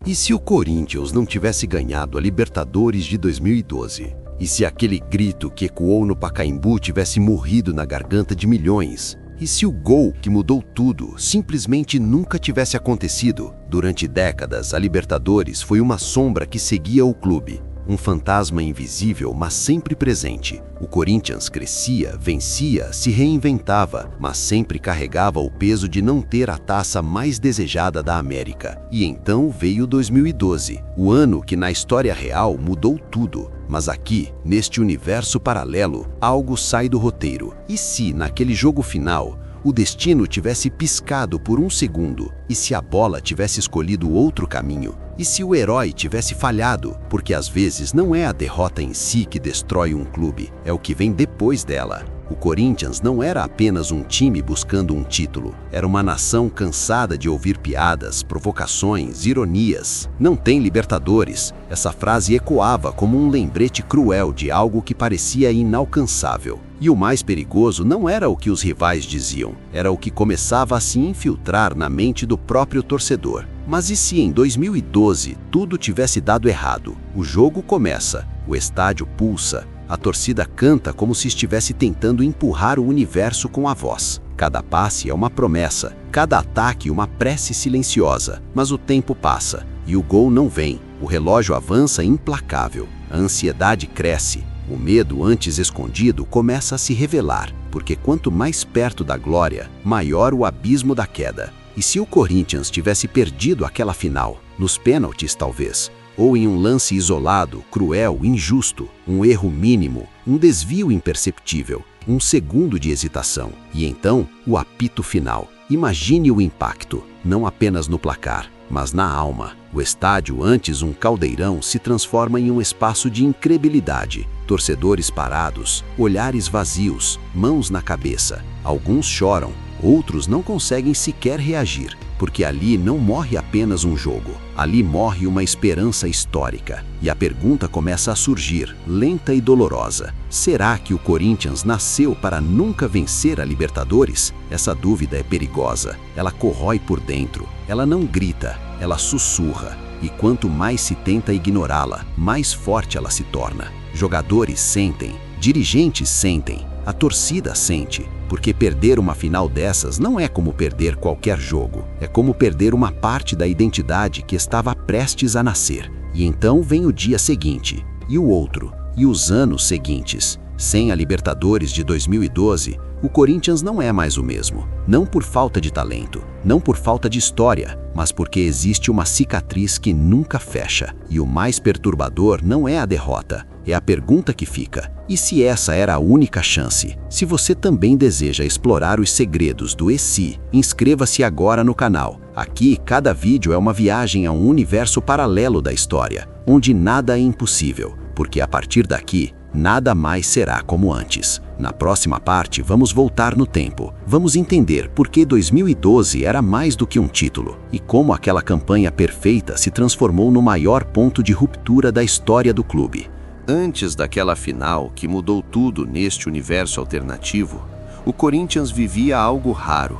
E se o Corinthians não tivesse ganhado a Libertadores de 2012? E se aquele grito que ecoou no Pacaembu tivesse morrido na garganta de milhões? E se o gol que mudou tudo simplesmente nunca tivesse acontecido? Durante décadas, a Libertadores foi uma sombra que seguia o clube. Um fantasma invisível, mas sempre presente. O Corinthians crescia, vencia, se reinventava, mas sempre carregava o peso de não ter a taça mais desejada da América. E então veio 2012, o ano que na história real mudou tudo. Mas aqui, neste universo paralelo, algo sai do roteiro. E se, naquele jogo final, o destino tivesse piscado por um segundo? E se a bola tivesse escolhido outro caminho? E se o herói tivesse falhado? Porque às vezes não é a derrota em si que destrói um clube, é o que vem depois dela. O Corinthians não era apenas um time buscando um título, era uma nação cansada de ouvir piadas, provocações, ironias. Não tem Libertadores. Essa frase ecoava como um lembrete cruel de algo que parecia inalcançável. E o mais perigoso não era o que os rivais diziam, era o que começava a se infiltrar na mente do próprio torcedor. Mas e se em 2012 tudo tivesse dado errado? O jogo começa, o estádio pulsa, a torcida canta como se estivesse tentando empurrar o universo com a voz. Cada passe é uma promessa, cada ataque uma prece silenciosa. Mas o tempo passa e o gol não vem. O relógio avança implacável. A ansiedade cresce. O medo antes escondido começa a se revelar, porque quanto mais perto da glória, maior o abismo da queda. E se o Corinthians tivesse perdido aquela final, nos pênaltis talvez, ou em um lance isolado, cruel, injusto, um erro mínimo, um desvio imperceptível, um segundo de hesitação, e então o apito final. Imagine o impacto, não apenas no placar, mas na alma. O estádio, antes um caldeirão, se transforma em um espaço de incredulidade. Torcedores parados, olhares vazios, mãos na cabeça. Alguns choram, outros não conseguem sequer reagir, porque ali não morre apenas um jogo, ali morre uma esperança histórica. E a pergunta começa a surgir, lenta e dolorosa. Será que o Corinthians nasceu para nunca vencer a Libertadores? Essa dúvida é perigosa, ela corrói por dentro, ela não grita, ela sussurra. E quanto mais se tenta ignorá-la, mais forte ela se torna. Jogadores sentem, dirigentes sentem, a torcida sente, porque perder uma final dessas não é como perder qualquer jogo, é como perder uma parte da identidade que estava prestes a nascer. E então vem o dia seguinte, e o outro, e os anos seguintes. Sem a Libertadores de 2012, o Corinthians não é mais o mesmo. Não por falta de talento, não por falta de história, mas porque existe uma cicatriz que nunca fecha. E o mais perturbador não é a derrota, é a pergunta que fica. E se essa era a única chance? Se você também deseja explorar os segredos do ESI, inscreva-se agora no canal. Aqui, cada vídeo é uma viagem a um universo paralelo da história, onde nada é impossível, porque a partir daqui, nada mais será como antes. Na próxima parte, vamos voltar no tempo. Vamos entender por que 2012 era mais do que um título e como aquela campanha perfeita se transformou no maior ponto de ruptura da história do clube. Antes daquela final que mudou tudo neste universo alternativo, o Corinthians vivia algo raro,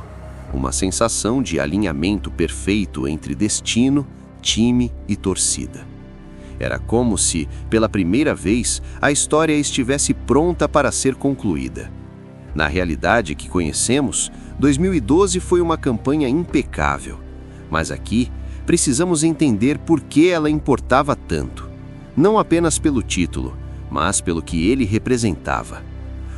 uma sensação de alinhamento perfeito entre destino, time e torcida. Era como se, pela primeira vez, a história estivesse pronta para ser concluída. Na realidade que conhecemos, 2012 foi uma campanha impecável. Mas aqui, precisamos entender por que ela importava tanto. Não apenas pelo título, mas pelo que ele representava.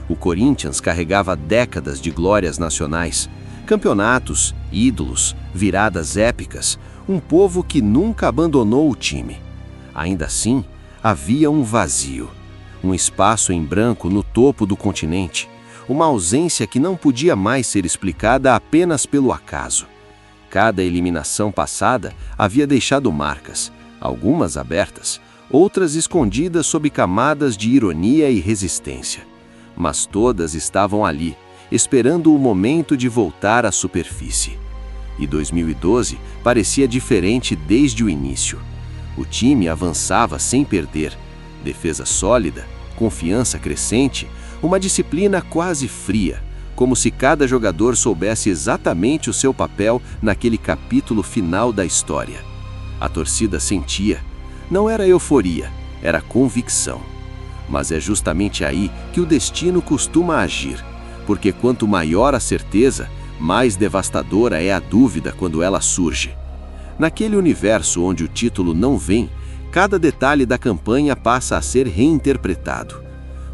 O Corinthians carregava décadas de glórias nacionais, campeonatos, ídolos, viradas épicas, um povo que nunca abandonou o time. Ainda assim, havia um vazio, um espaço em branco no topo do continente, uma ausência que não podia mais ser explicada apenas pelo acaso. Cada eliminação passada havia deixado marcas, algumas abertas, outras escondidas sob camadas de ironia e resistência. Mas todas estavam ali, esperando o momento de voltar à superfície. E 2012 parecia diferente desde o início. O time avançava sem perder, defesa sólida, confiança crescente, uma disciplina quase fria, como se cada jogador soubesse exatamente o seu papel naquele capítulo final da história. A torcida sentia. Não era euforia, era convicção. Mas é justamente aí que o destino costuma agir, porque quanto maior a certeza, mais devastadora é a dúvida quando ela surge. Naquele universo onde o título não vem, cada detalhe da campanha passa a ser reinterpretado.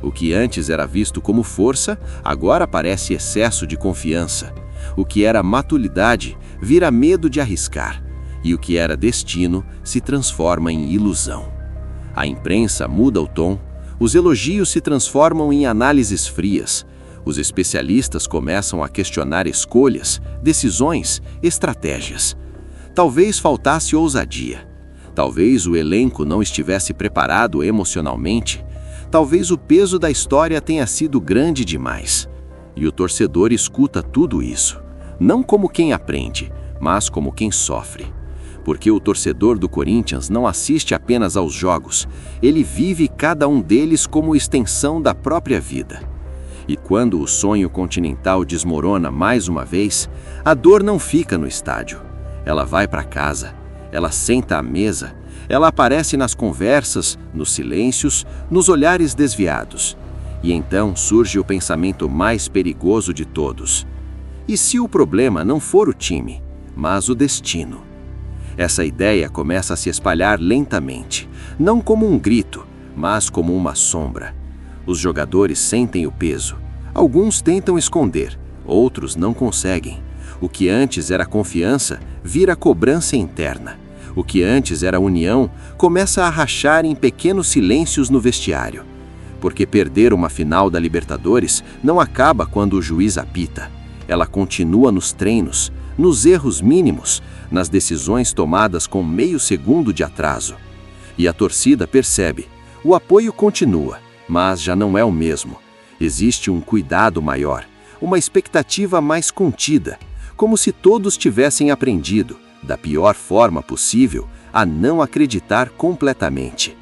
O que antes era visto como força, agora parece excesso de confiança. O que era maturidade vira medo de arriscar, e o que era destino se transforma em ilusão. A imprensa muda o tom, os elogios se transformam em análises frias, os especialistas começam a questionar escolhas, decisões, estratégias. Talvez faltasse ousadia, talvez o elenco não estivesse preparado emocionalmente, talvez o peso da história tenha sido grande demais. E o torcedor escuta tudo isso, não como quem aprende, mas como quem sofre. Porque o torcedor do Corinthians não assiste apenas aos jogos, ele vive cada um deles como extensão da própria vida. E quando o sonho continental desmorona mais uma vez, a dor não fica no estádio. Ela vai para casa, ela senta à mesa, ela aparece nas conversas, nos silêncios, nos olhares desviados. E então surge o pensamento mais perigoso de todos. E se o problema não for o time, mas o destino? Essa ideia começa a se espalhar lentamente, não como um grito, mas como uma sombra. Os jogadores sentem o peso. Alguns tentam esconder, outros não conseguem. O que antes era confiança vira cobrança interna. O que antes era união começa a rachar em pequenos silêncios no vestiário. Porque perder uma final da Libertadores não acaba quando o juiz apita. Ela continua nos treinos, nos erros mínimos, nas decisões tomadas com meio segundo de atraso. E a torcida percebe. O apoio continua, mas já não é o mesmo. Existe um cuidado maior, uma expectativa mais contida, como se todos tivessem aprendido, da pior forma possível, a não acreditar completamente.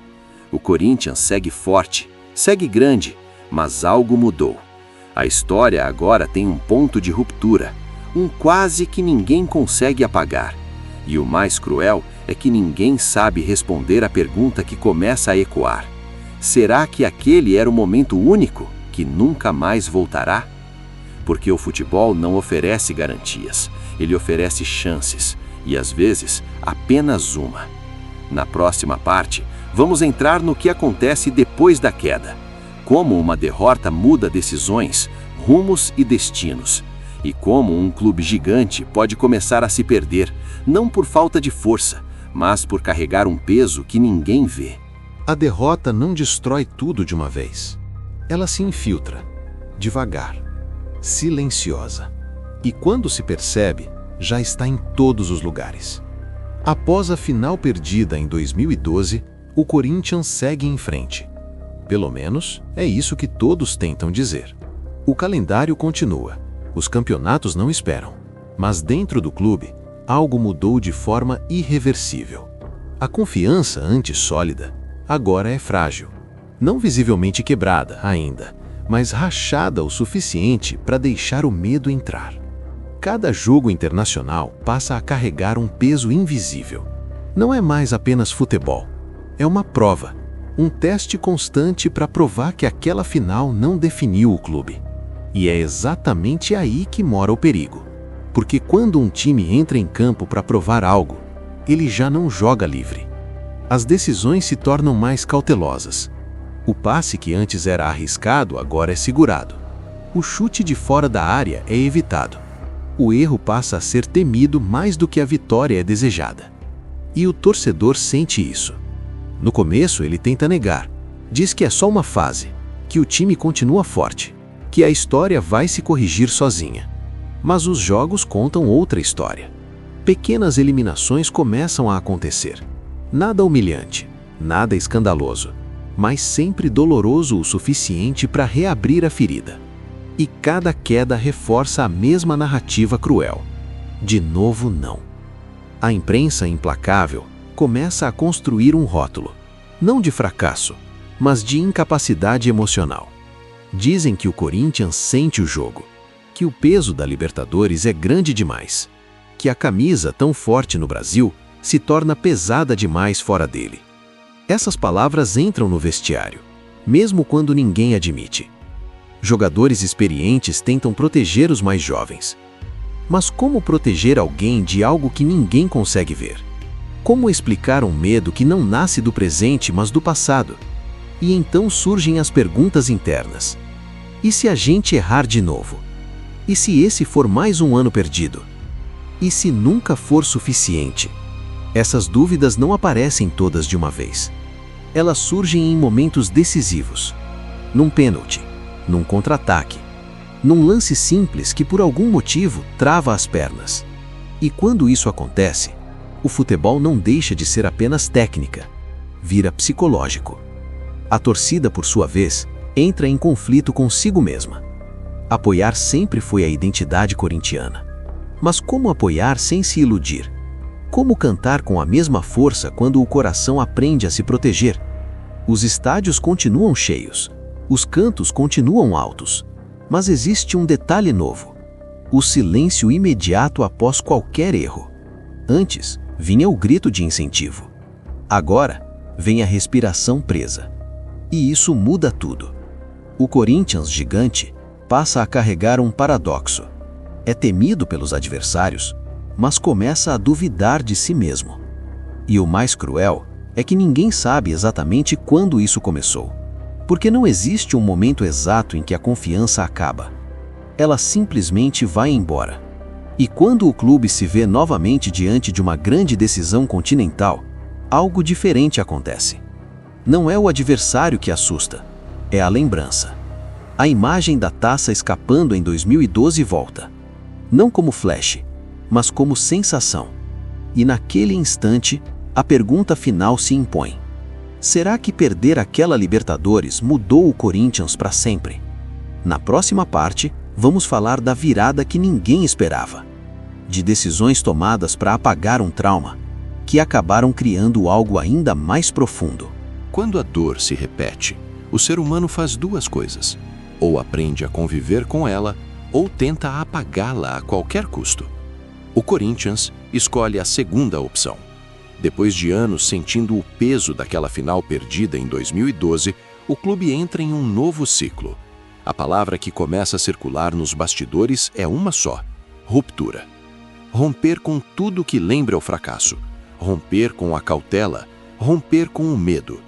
O Corinthians segue forte, segue grande, mas algo mudou. A história agora tem um ponto de ruptura, um quase que ninguém consegue apagar. E o mais cruel é que ninguém sabe responder a pergunta que começa a ecoar. Será que aquele era o momento único, que nunca mais voltará? Porque o futebol não oferece garantias, ele oferece chances, e às vezes apenas uma. Na próxima parte, vamos entrar no que acontece depois da queda. Como uma derrota muda decisões, rumos e destinos. E como um clube gigante pode começar a se perder, não por falta de força, mas por carregar um peso que ninguém vê. A derrota não destrói tudo de uma vez. Ela se infiltra, devagar, silenciosa. E quando se percebe, já está em todos os lugares. Após a final perdida em 2012, o Corinthians segue em frente. Pelo menos, é isso que todos tentam dizer. O calendário continua. Os campeonatos não esperam. Mas dentro do clube, algo mudou de forma irreversível. A confiança antes sólida, agora é frágil. Não visivelmente quebrada ainda, mas rachada o suficiente para deixar o medo entrar. Cada jogo internacional passa a carregar um peso invisível. Não é mais apenas futebol. É uma prova, um teste constante para provar que aquela final não definiu o clube. E é exatamente aí que mora o perigo. Porque quando um time entra em campo para provar algo, ele já não joga livre. As decisões se tornam mais cautelosas. O passe que antes era arriscado agora é segurado. O chute de fora da área é evitado. O erro passa a ser temido mais do que a vitória é desejada. E o torcedor sente isso. No começo ele tenta negar. Diz que é só uma fase, que o time continua forte, que a história vai se corrigir sozinha. Mas os jogos contam outra história. Pequenas eliminações começam a acontecer. Nada humilhante, nada escandaloso, mas sempre doloroso o suficiente para reabrir a ferida. E cada queda reforça a mesma narrativa cruel. De novo, não. A imprensa implacável começa a construir um rótulo, não de fracasso, mas de incapacidade emocional. Dizem que o Corinthians sente o jogo, que o peso da Libertadores é grande demais, que a camisa tão forte no Brasil se torna pesada demais fora dele. Essas palavras entram no vestiário, mesmo quando ninguém admite. Jogadores experientes tentam proteger os mais jovens. Mas como proteger alguém de algo que ninguém consegue ver? Como explicar um medo que não nasce do presente, mas do passado? E então surgem as perguntas internas. E se a gente errar de novo? E se esse for mais um ano perdido? E se nunca for suficiente? Essas dúvidas não aparecem todas de uma vez. Elas surgem em momentos decisivos. Num pênalti, num contra-ataque, num lance simples que por algum motivo trava as pernas. E quando isso acontece, o futebol não deixa de ser apenas técnica, vira psicológico. A torcida, por sua vez, entra em conflito consigo mesma. Apoiar sempre foi a identidade corintiana. Mas como apoiar sem se iludir? Como cantar com a mesma força quando o coração aprende a se proteger? Os estádios continuam cheios, os cantos continuam altos, mas existe um detalhe novo: o silêncio imediato após qualquer erro. Antes, vinha o grito de incentivo. Agora, vem a respiração presa. E isso muda tudo. O Corinthians gigante passa a carregar um paradoxo. É temido pelos adversários, mas começa a duvidar de si mesmo. E o mais cruel é que ninguém sabe exatamente quando isso começou. Porque não existe um momento exato em que a confiança acaba. Ela simplesmente vai embora. E quando o clube se vê novamente diante de uma grande decisão continental, algo diferente acontece. Não é o adversário que assusta, é a lembrança. A imagem da taça escapando em 2012 volta. Não como flash, mas como sensação. E naquele instante, a pergunta final se impõe. Será que perder aquela Libertadores mudou o Corinthians para sempre? Na próxima parte, vamos falar da virada que ninguém esperava. De decisões tomadas para apagar um trauma, que acabaram criando algo ainda mais profundo. Quando a dor se repete, o ser humano faz duas coisas: ou aprende a conviver com ela, ou tenta apagá-la a qualquer custo. O Corinthians escolhe a segunda opção. Depois de anos sentindo o peso daquela final perdida em 2012, o clube entra em um novo ciclo. A palavra que começa a circular nos bastidores é uma só: ruptura. Romper com tudo que lembra o fracasso, romper com a cautela, romper com o medo.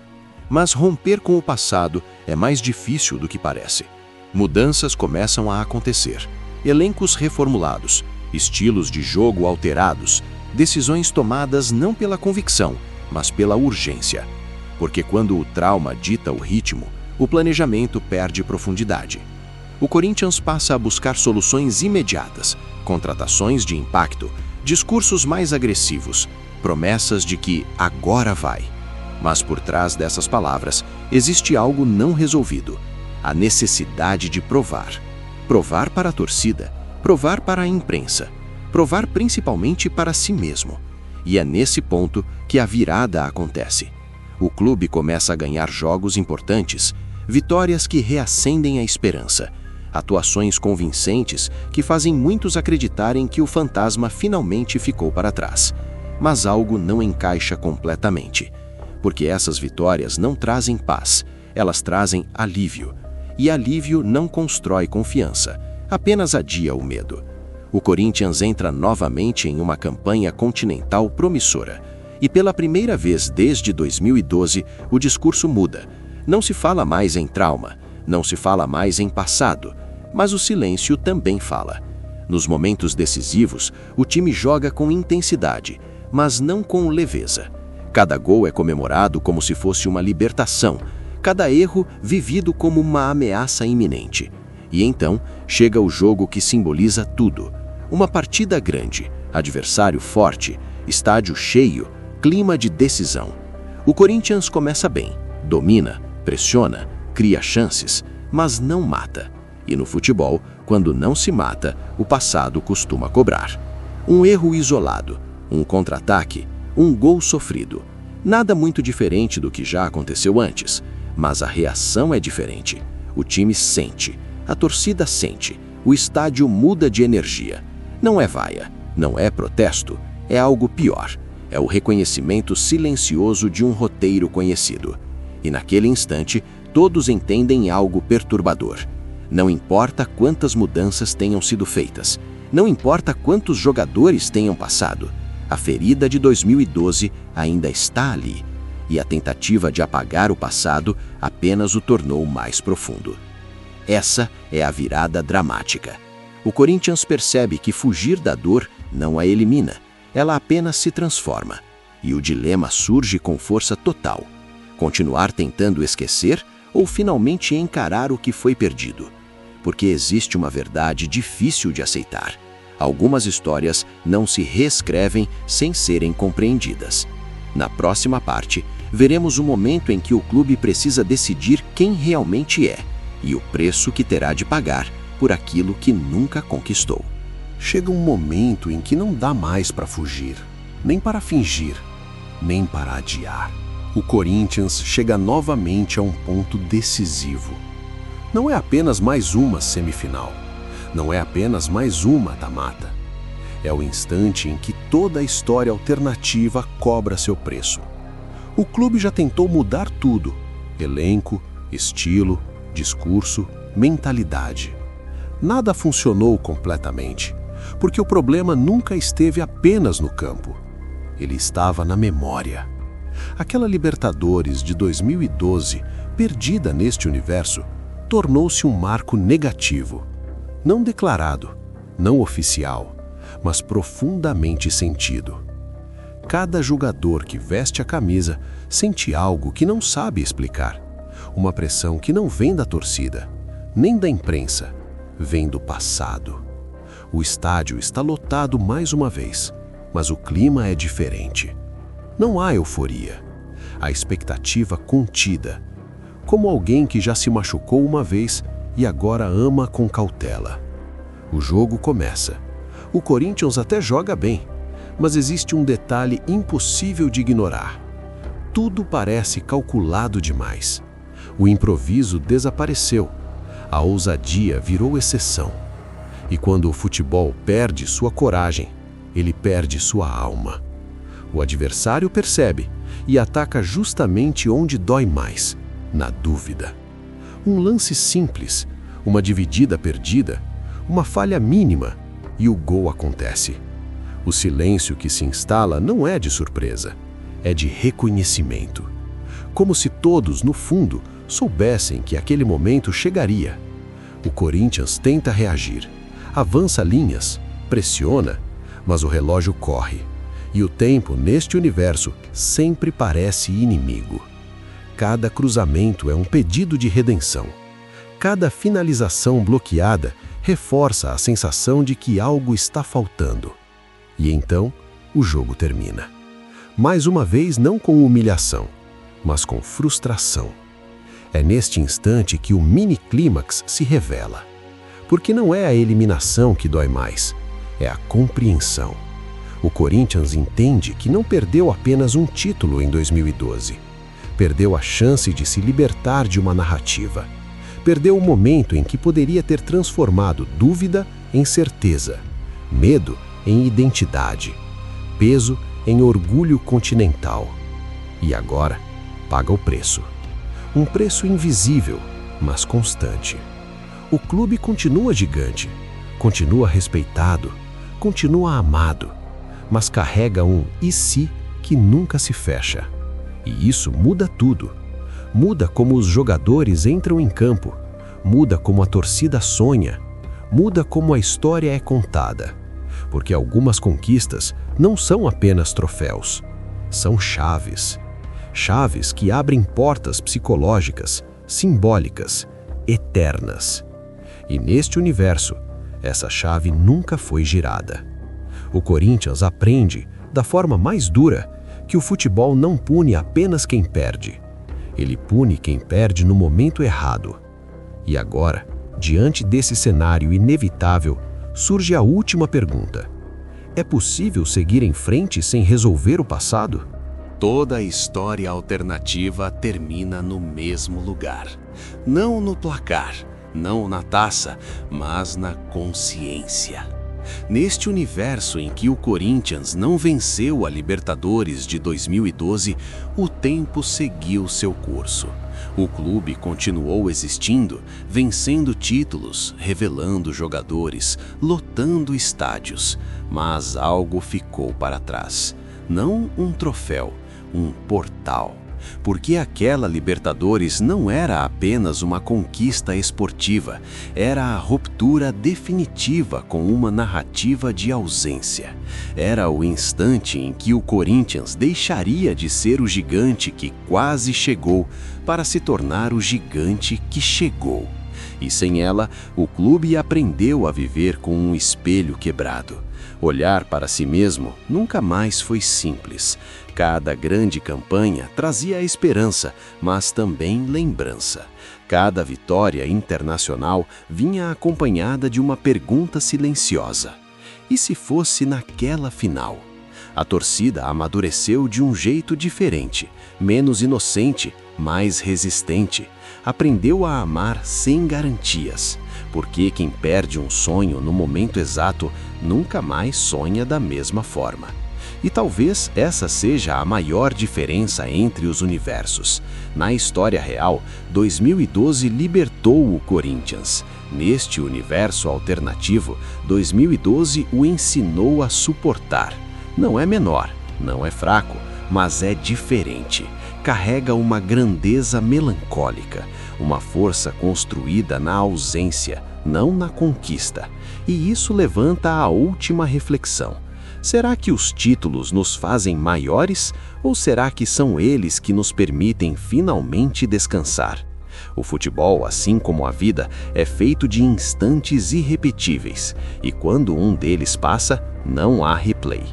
Mas romper com o passado é mais difícil do que parece. Mudanças começam a acontecer. Elencos reformulados, estilos de jogo alterados, decisões tomadas não pela convicção, mas pela urgência. Porque quando o trauma dita o ritmo, o planejamento perde profundidade. O Corinthians passa a buscar soluções imediatas, contratações de impacto, discursos mais agressivos, promessas de que agora vai. Mas por trás dessas palavras existe algo não resolvido: a necessidade de provar. Provar para a torcida, provar para a imprensa, provar principalmente para si mesmo. E é nesse ponto que a virada acontece. O clube começa a ganhar jogos importantes, vitórias que reacendem a esperança, atuações convincentes que fazem muitos acreditarem que o fantasma finalmente ficou para trás. Mas algo não encaixa completamente. Porque essas vitórias não trazem paz, elas trazem alívio. E alívio não constrói confiança, apenas adia o medo. O Corinthians entra novamente em uma campanha continental promissora. E pela primeira vez desde 2012, o discurso muda. Não se fala mais em trauma, não se fala mais em passado, mas o silêncio também fala. Nos momentos decisivos, o time joga com intensidade, mas não com leveza. Cada gol é comemorado como se fosse uma libertação, cada erro vivido como uma ameaça iminente. E então chega o jogo que simboliza tudo. Uma partida grande, adversário forte, estádio cheio, clima de decisão. O Corinthians começa bem, domina, pressiona, cria chances, mas não mata. E no futebol, quando não se mata, o passado costuma cobrar. Um erro isolado, um contra-ataque, um gol sofrido. Nada muito diferente do que já aconteceu antes, mas a reação é diferente. O time sente, a torcida sente, o estádio muda de energia. Não é vaia, não é protesto, é algo pior. É É o reconhecimento silencioso de um roteiro conhecido. E naquele instante, todos entendem algo perturbador. Não importa quantas mudanças tenham sido feitas, não importa quantos jogadores tenham passado, a ferida de 2012 ainda está ali, e a tentativa de apagar o passado apenas o tornou mais profundo. Essa é a virada dramática. O Corinthians percebe que fugir da dor não a elimina, ela apenas se transforma. E o dilema surge com força total: continuar tentando esquecer ou finalmente encarar o que foi perdido? Porque existe uma verdade difícil de aceitar. Algumas histórias não se reescrevem sem serem compreendidas. Na próxima parte, veremos o momento em que o clube precisa decidir quem realmente é e o preço que terá de pagar por aquilo que nunca conquistou. Chega um momento em que não dá mais para fugir, nem para fingir, nem para adiar. O Corinthians chega novamente a um ponto decisivo. Não é apenas mais uma semifinal. Não é apenas mais uma mata-mata. É o instante em que toda a história alternativa cobra seu preço. O clube já tentou mudar tudo: elenco, estilo, discurso, mentalidade. Nada funcionou completamente, porque o problema nunca esteve apenas no campo. Ele estava na memória. Aquela Libertadores de 2012, perdida neste universo, tornou-se um marco negativo. Não declarado, não oficial, mas profundamente sentido. Cada jogador que veste a camisa sente algo que não sabe explicar. Uma pressão que não vem da torcida, nem da imprensa, vem do passado. O estádio está lotado mais uma vez, mas o clima é diferente. Não há euforia. A expectativa contida, como alguém que já se machucou uma vez e agora ama com cautela. O jogo começa. O Corinthians até joga bem, mas existe um detalhe impossível de ignorar. Tudo parece calculado demais. O improviso desapareceu. A ousadia virou exceção. E quando o futebol perde sua coragem, ele perde sua alma. O adversário percebe e ataca justamente onde dói mais, na dúvida. Um lance simples, uma dividida perdida, uma falha mínima e o gol acontece. O silêncio que se instala não é de surpresa, é de reconhecimento. Como se todos, no fundo, soubessem que aquele momento chegaria. O Corinthians tenta reagir, avança linhas, pressiona, mas o relógio corre. E o tempo, neste universo, sempre parece inimigo. Cada cruzamento é um pedido de redenção. Cada finalização bloqueada reforça a sensação de que algo está faltando. E então, o jogo termina. Mais uma vez, não com humilhação, mas com frustração. É neste instante que o mini-clímax se revela. Porque não é a eliminação que dói mais, é a compreensão. O Corinthians entende que não perdeu apenas um título em 2012. Perdeu a chance de se libertar de uma narrativa. Perdeu o momento em que poderia ter transformado dúvida em certeza, medo em identidade, peso em orgulho continental. E agora paga o preço. Um preço invisível, mas constante. O clube continua gigante, continua respeitado, continua amado, mas carrega um "e se" que nunca se fecha. E isso muda tudo. Muda como os jogadores entram em campo, muda como a torcida sonha, muda como a história é contada. Porque algumas conquistas não são apenas troféus, são chaves. Chaves que abrem portas psicológicas, simbólicas, eternas. E neste universo, essa chave nunca foi girada. O Corinthians aprende, da forma mais dura, que o futebol não pune apenas quem perde. Ele pune quem perde no momento errado. E agora, diante desse cenário inevitável, surge a última pergunta. É possível seguir em frente sem resolver o passado? Toda a história alternativa termina no mesmo lugar. Não no placar, não na taça, mas na consciência. Neste universo em que o Corinthians não venceu a Libertadores de 2012, o tempo seguiu seu curso. O clube continuou existindo, vencendo títulos, revelando jogadores, lotando estádios, mas algo ficou para trás. Não um troféu, um portal. Porque aquela Libertadores não era apenas uma conquista esportiva, era a ruptura definitiva com uma narrativa de ausência. Era o instante em que o Corinthians deixaria de ser o gigante que quase chegou para se tornar o gigante que chegou. E sem ela, o clube aprendeu a viver com um espelho quebrado. Olhar para si mesmo nunca mais foi simples. Cada grande campanha trazia esperança, mas também lembrança. Cada vitória internacional vinha acompanhada de uma pergunta silenciosa. E se fosse naquela final? A torcida amadureceu de um jeito diferente, menos inocente, mais resistente. Aprendeu a amar sem garantias, porque quem perde um sonho no momento exato nunca mais sonha da mesma forma. E talvez essa seja a maior diferença entre os universos. Na história real, 2012 libertou o Corinthians. Neste universo alternativo, 2012 o ensinou a suportar. Não é menor, não é fraco, mas é diferente. Carrega uma grandeza melancólica, uma força construída na ausência, não na conquista. E isso levanta a última reflexão. Será que os títulos nos fazem maiores ou será que são eles que nos permitem finalmente descansar? O futebol, assim como a vida, é feito de instantes irrepetíveis, e quando um deles passa, não há replay.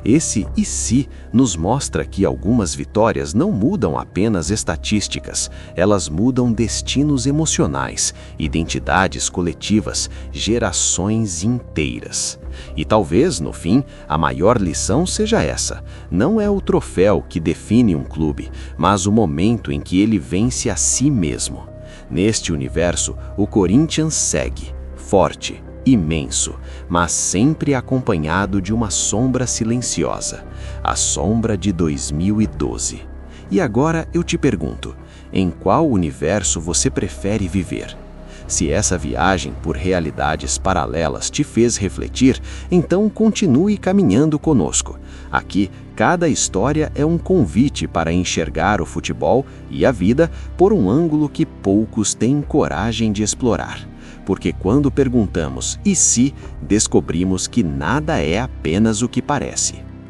Esse "e se" nos mostra que algumas vitórias não mudam apenas estatísticas, elas mudam destinos emocionais, identidades coletivas, gerações inteiras. E talvez, no fim, a maior lição seja essa: não é o troféu que define um clube, mas o momento em que ele vence a si mesmo. Neste universo, o Corinthians segue, forte, imenso, mas sempre acompanhado de uma sombra silenciosa, a sombra de 2012. E agora eu te pergunto, em qual universo você prefere viver? Se essa viagem por realidades paralelas te fez refletir, então continue caminhando conosco. Aqui, cada história é um convite para enxergar o futebol e a vida por um ângulo que poucos têm coragem de explorar. Porque quando perguntamos "e se?", descobrimos que nada é apenas o que parece.